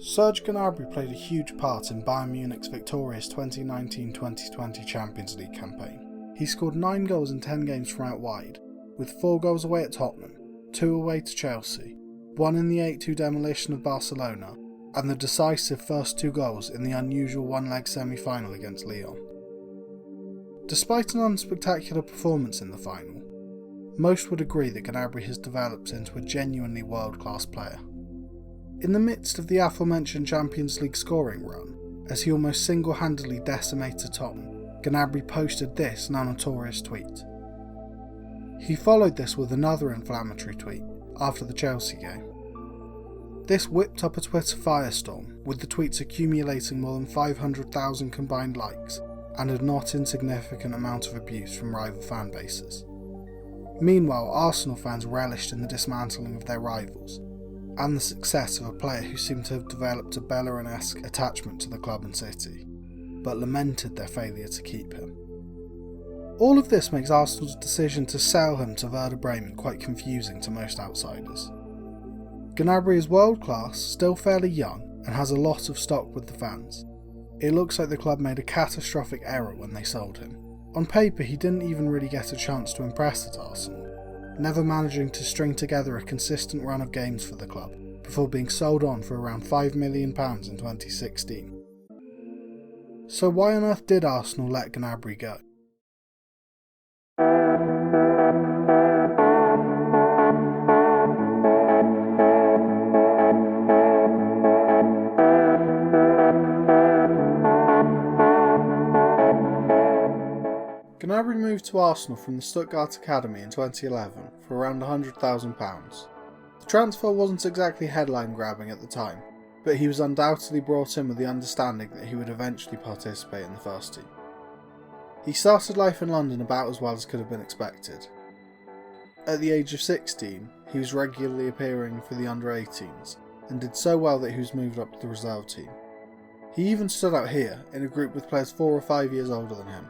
Serge Gnabry played a huge part in Bayern Munich's victorious 2019-2020 Champions League campaign. He scored 9 goals in 10 games from out wide, with 4 goals away at Tottenham, 2 away to Chelsea, 1 in the 8-2 demolition of Barcelona, and the decisive first 2 goals in the unusual one-leg semi-final against Lyon. Despite an unspectacular performance in the final, most would agree that Gnabry has developed into a genuinely world-class player. In the midst of the aforementioned Champions League scoring run, as he almost single-handedly decimated Tottenham, Gnabry posted this now notorious tweet. He followed this with another inflammatory tweet after the Chelsea game. This whipped up a Twitter firestorm, with the tweets accumulating more than 500,000 combined likes and a not insignificant amount of abuse from rival fan bases. Meanwhile, Arsenal fans relished in the dismantling of their rivals and the success of a player who seemed to have developed a Bellerin-esque attachment to the club and city, but lamented their failure to keep him. All of this makes Arsenal's decision to sell him to Werder Bremen quite confusing to most outsiders. Gnabry is world class, still fairly young, and has a lot of stock with the fans. It looks like the club made a catastrophic error when they sold him. On paper, he didn't even really get a chance to impress at Arsenal, never managing to string together a consistent run of games for the club before being sold on for around £5 million in 2016. So why on earth did Arsenal let Gnabry go? Gnabry moved to Arsenal from the Stuttgart Academy in 2011 for around £100,000. The transfer wasn't exactly headline grabbing at the time, but he was undoubtedly brought in with the understanding that he would eventually participate in the first team. He started life in London about as well as could have been expected. At the age of 16, he was regularly appearing for the under-18s and did so well that he was moved up to the reserve team. He even stood out here in a group with players 4 or 5 years older than him.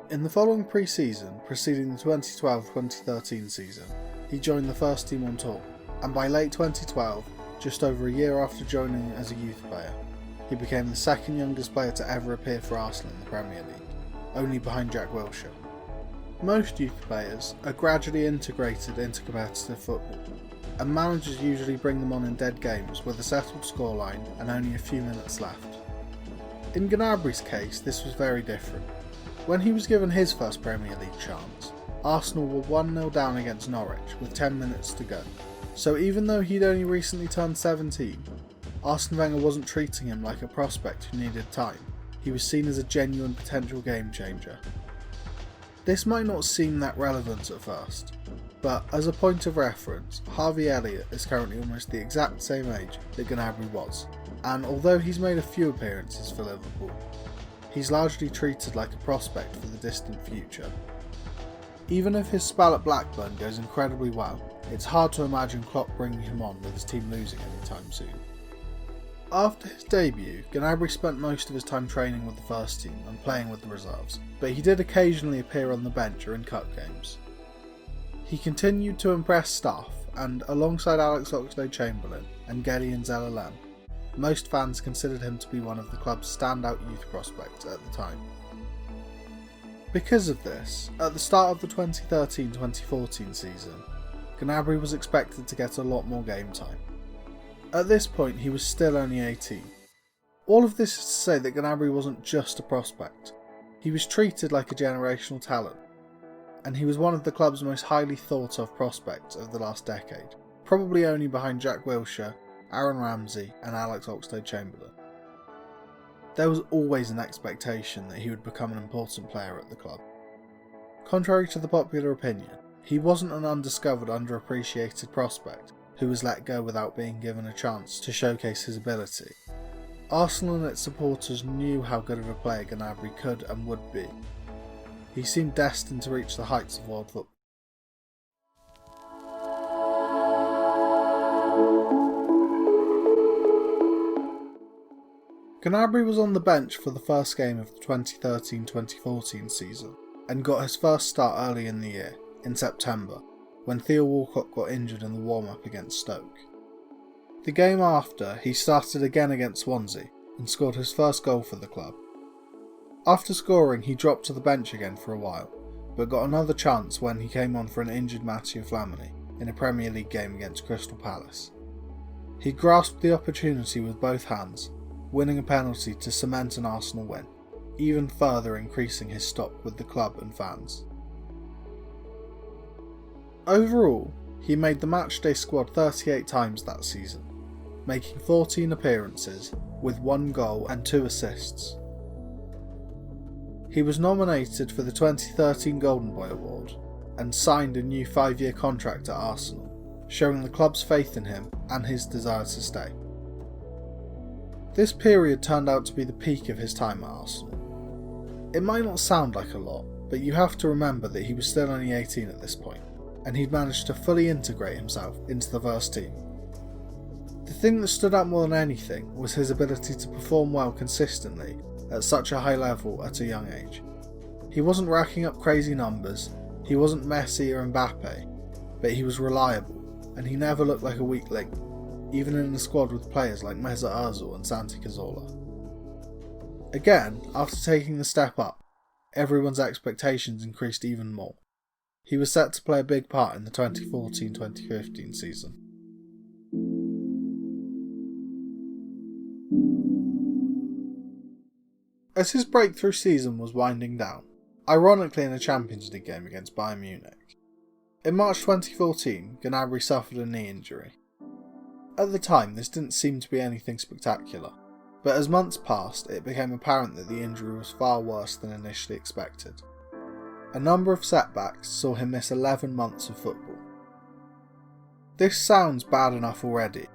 In the following pre-season, preceding the 2012-2013 season, he joined the first team on tour, and by late 2012, just over a year after joining as a youth player, he became the second youngest player to ever appear for Arsenal in the Premier League, only behind Jack Wilshere. Most youth players are gradually integrated into competitive football, and managers usually bring them on in dead games with a settled scoreline and only a few minutes left. In Gnabry's case, this was very different. When he was given his first Premier League chance, Arsenal were 1-0 down against Norwich with 10 minutes to go. So even though he'd only recently turned 17, Arsene Wenger wasn't treating him like a prospect who needed time. He was seen as a genuine potential game changer. This might not seem that relevant at first, but as a point of reference, Harvey Elliott is currently almost the exact same age that Gnabry was, and although he's made a few appearances for Liverpool, he's largely treated like a prospect for the distant future. Even if his spell at Blackburn goes incredibly well, it's hard to imagine Klopp bringing him on with his team losing anytime soon. After his debut, Gnabry spent most of his time training with the first team and playing with the reserves, but he did occasionally appear on the bench or in cup games. He continued to impress staff, and alongside Alex Oxlade-Chamberlain and Gideon Zelalem, most fans considered him to be one of the club's standout youth prospects at the time. Because of this, at the start of the 2013-2014 season, Gnabry was expected to get a lot more game time. At this point, he was still only 18. All of this is to say that Gnabry wasn't just a prospect. He was treated like a generational talent, and he was one of the club's most highly thought of prospects of the last decade, probably only behind Jack Wilshere, Aaron Ramsey and Alex Oxlade-Chamberlain. There was always an expectation that he would become an important player at the club. Contrary to the popular opinion, he wasn't an undiscovered, underappreciated prospect who was let go without being given a chance to showcase his ability. Arsenal and its supporters knew how good of a player Gnabry could and would be. He seemed destined to reach the heights of world football. Gnabry was on the bench for the first game of the 2013-2014 season and got his first start early in the year, in September, when Theo Walcott got injured in the warm-up against Stoke. The game after, he started again against Swansea and scored his first goal for the club. After scoring, he dropped to the bench again for a while, but got another chance when he came on for an injured Matteo Flamini in a Premier League game against Crystal Palace. He grasped the opportunity with both hands, winning a penalty to cement an Arsenal win, even further increasing his stock with the club and fans. Overall, he made the matchday squad 38 times that season, making 14 appearances with 1 goal and 2 assists. He was nominated for the 2013 Golden Boy Award and signed a new 5-year contract at Arsenal, showing the club's faith in him and his desire to stay. This period turned out to be the peak of his time at Arsenal. It might not sound like a lot, but you have to remember that he was still only 18 at this point, and he'd managed to fully integrate himself into the first team. The thing that stood out more than anything was his ability to perform well consistently at such a high level at a young age. He wasn't racking up crazy numbers, he wasn't Messi or Mbappe, but he was reliable, and he never looked like a weak link, even in a squad with players like Mesut Ozil and Santi Cazorla. Again, after taking the step up, everyone's expectations increased even more. He was set to play a big part in the 2014-2015 season. As his breakthrough season was winding down, ironically in a Champions League game against Bayern Munich, in March 2014, Gnabry suffered a knee injury. At the time, this didn't seem to be anything spectacular, but as months passed, it became apparent that the injury was far worse than initially expected. A number of setbacks saw him miss 11 months of football. This sounds bad enough already.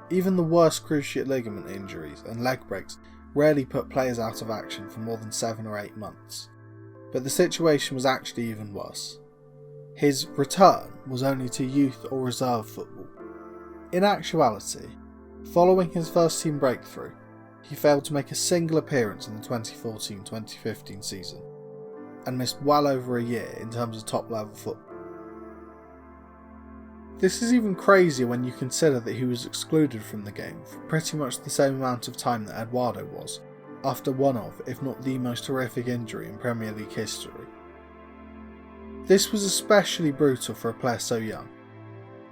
Even the worst cruciate ligament injuries and leg breaks rarely put players out of action for more than 7 or 8 months. But the situation was actually even worse. His return was only to youth or reserve football. In actuality, following his first team breakthrough, he failed to make a single appearance in the 2014-2015 season, and missed well over a year in terms of top-level football. This is even crazier when you consider that he was excluded from the game for pretty much the same amount of time that Eduardo was, after one of, if not the most horrific injury in Premier League history. This was especially brutal for a player so young.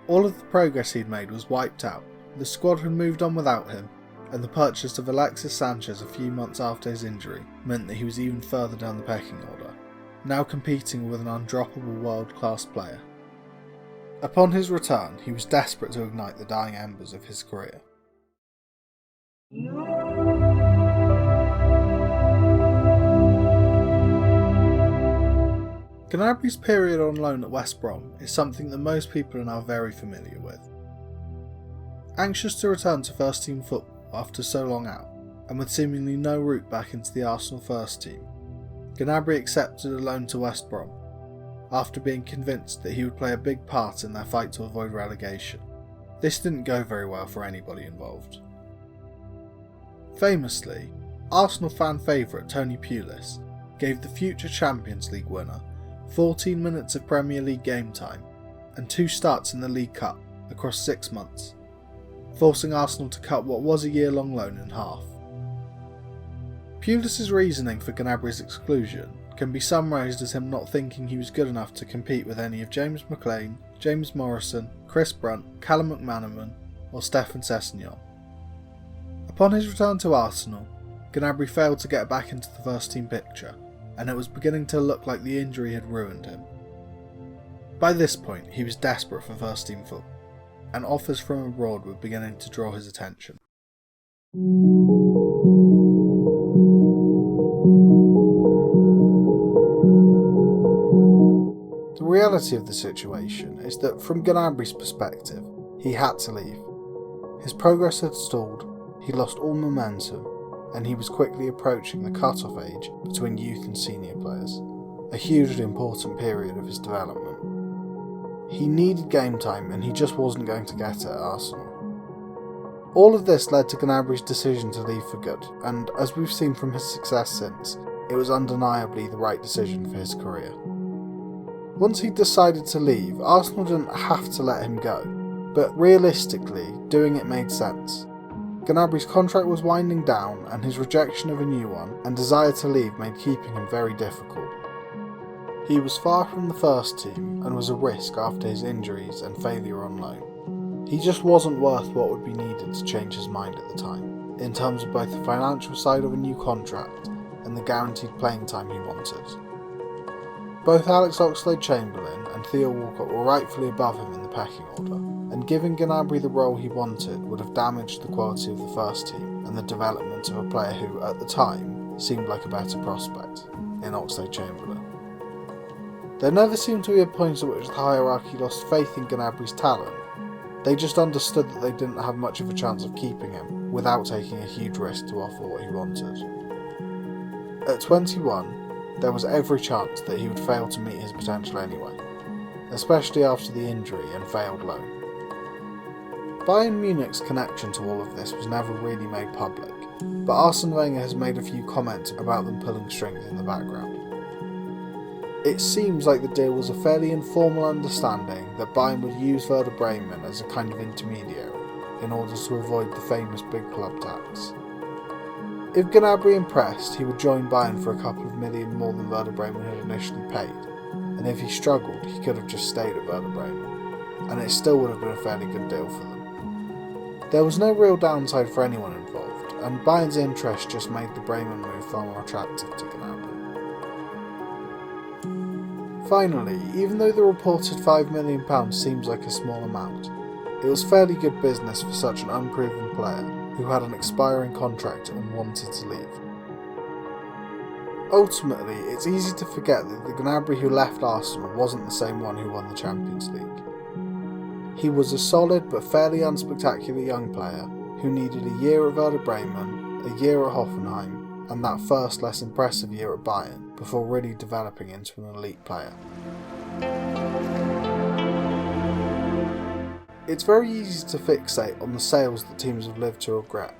All of the progress he'd made was wiped out, the squad had moved on without him, and the purchase of Alexis Sanchez a few months after his injury meant that he was even further down the pecking order, now competing with an undroppable world-class player. Upon his return, he was desperate to ignite the dying embers of his career. Gnabry's period on loan at West Brom is something that most people are now very familiar with. Anxious to return to first team football after so long out, and with seemingly no route back into the Arsenal first team, Gnabry accepted a loan to West Brom, after being convinced that he would play a big part in their fight to avoid relegation. This didn't go very well for anybody involved. Famously, Arsenal fan favourite Tony Pulis gave the future Champions League winner 14 minutes of Premier League game time and 2 starts in the League Cup across 6 months, forcing Arsenal to cut what was a year-long loan in half. Pulis' reasoning for Gnabry's exclusion can be summarised as him not thinking he was good enough to compete with any of James McClean, James Morrison, Chris Brunt, Callum McManaman or Stefan Sessegnon. Upon his return to Arsenal, Gnabry failed to get back into the first team picture, and it was beginning to look like the injury had ruined him. By this point, he was desperate for first team football, and offers from abroad were beginning to draw his attention. The reality of the situation is that from Gnabry's perspective, he had to leave. His progress had stalled, he lost all momentum, and he was quickly approaching the cut-off age between youth and senior players, a hugely important period of his development. He needed game time and he just wasn't going to get it at Arsenal. All of this led to Gnabry's decision to leave for good, and as we've seen from his success since, it was undeniably the right decision for his career. Once he'd decided to leave, Arsenal didn't have to let him go, but realistically, doing it made sense. Gnabry's contract was winding down, and his rejection of a new one and desire to leave made keeping him very difficult. He was far from the first team and was a risk after his injuries and failure on loan. He just wasn't worth what would be needed to change his mind at the time, in terms of both the financial side of a new contract and the guaranteed playing time he wanted. Both Alex Oxlade-Chamberlain and Theo Walcott were rightfully above him in the pecking order, and giving Gnabry the role he wanted would have damaged the quality of the first team and the development of a player who, at the time, seemed like a better prospect, in Oxlade-Chamberlain. There never seemed to be a point at which the hierarchy lost faith in Gnabry's talent. They just understood that they didn't have much of a chance of keeping him without taking a huge risk to offer what he wanted. At 21, there was every chance that he would fail to meet his potential anyway, especially after the injury and failed loan. Bayern Munich's connection to all of this was never really made public, but Arsene Wenger has made a few comments about them pulling strings in the background. It seems like the deal was a fairly informal understanding that Bayern would use Werder Bremen as a kind of intermediary in order to avoid the famous big club tax. If Gnabry impressed, he would join Bayern for a couple of million more than Werder Bremen had initially paid, and if he struggled, he could have just stayed at Werder Bremen, and it still would have been a fairly good deal for them. There was no real downside for anyone involved, and Bayern's interest just made the Bremen move far more attractive to Gnabry. Finally, even though the reported £5 million seems like a small amount, it was fairly good business for such an unproven player who had an expiring contract and wanted to leave. Ultimately, it's easy to forget that the Gnabry who left Arsenal wasn't the same one who won the Champions League. He was a solid but fairly unspectacular young player who needed a year at Werder Bremen, a year at Hoffenheim, and that first less impressive year at Bayern before really developing into an elite player. It's very easy to fixate on the sales that teams have lived to regret,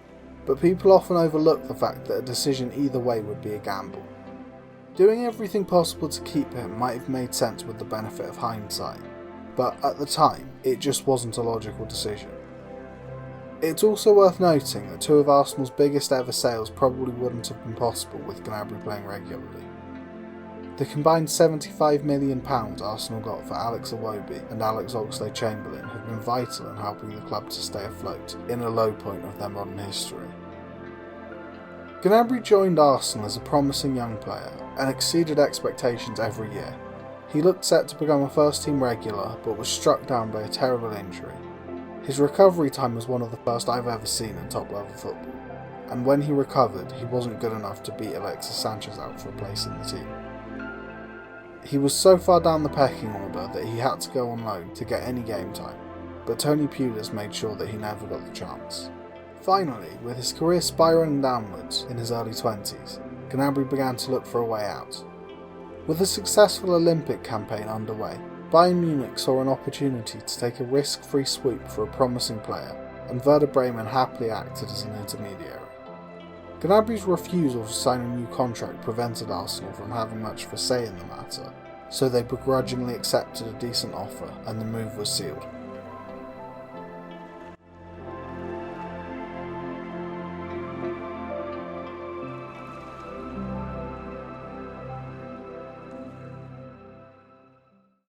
but people often overlook the fact that a decision either way would be a gamble. Doing everything possible to keep him might have made sense with the benefit of hindsight, but at the time, it just wasn't a logical decision. It's also worth noting that two of Arsenal's biggest ever sales probably wouldn't have been possible with Gnabry playing regularly. The combined £75 million Arsenal got for Alex Iwobi and Alex Oxlade-Chamberlain have been vital in helping the club to stay afloat in a low point of their modern history. Gnabry joined Arsenal as a promising young player and exceeded expectations every year. He looked set to become a first-team regular but was struck down by a terrible injury. His recovery time was one of the first I've ever seen in top-level football, and when he recovered, he wasn't good enough to beat Alexis Sanchez out for a place in the team. He was so far down the pecking order that he had to go on loan to get any game time, but Tony Pulis made sure that he never got the chance. Finally, with his career spiralling downwards in his early 20s, Gnabry began to look for a way out. With a successful Olympic campaign underway, Bayern Munich saw an opportunity to take a risk-free swoop for a promising player, and Werder Bremen happily acted as an intermediary. Gnabry's refusal to sign a new contract prevented Arsenal from having much of a say in the matter, so they begrudgingly accepted a decent offer and the move was sealed.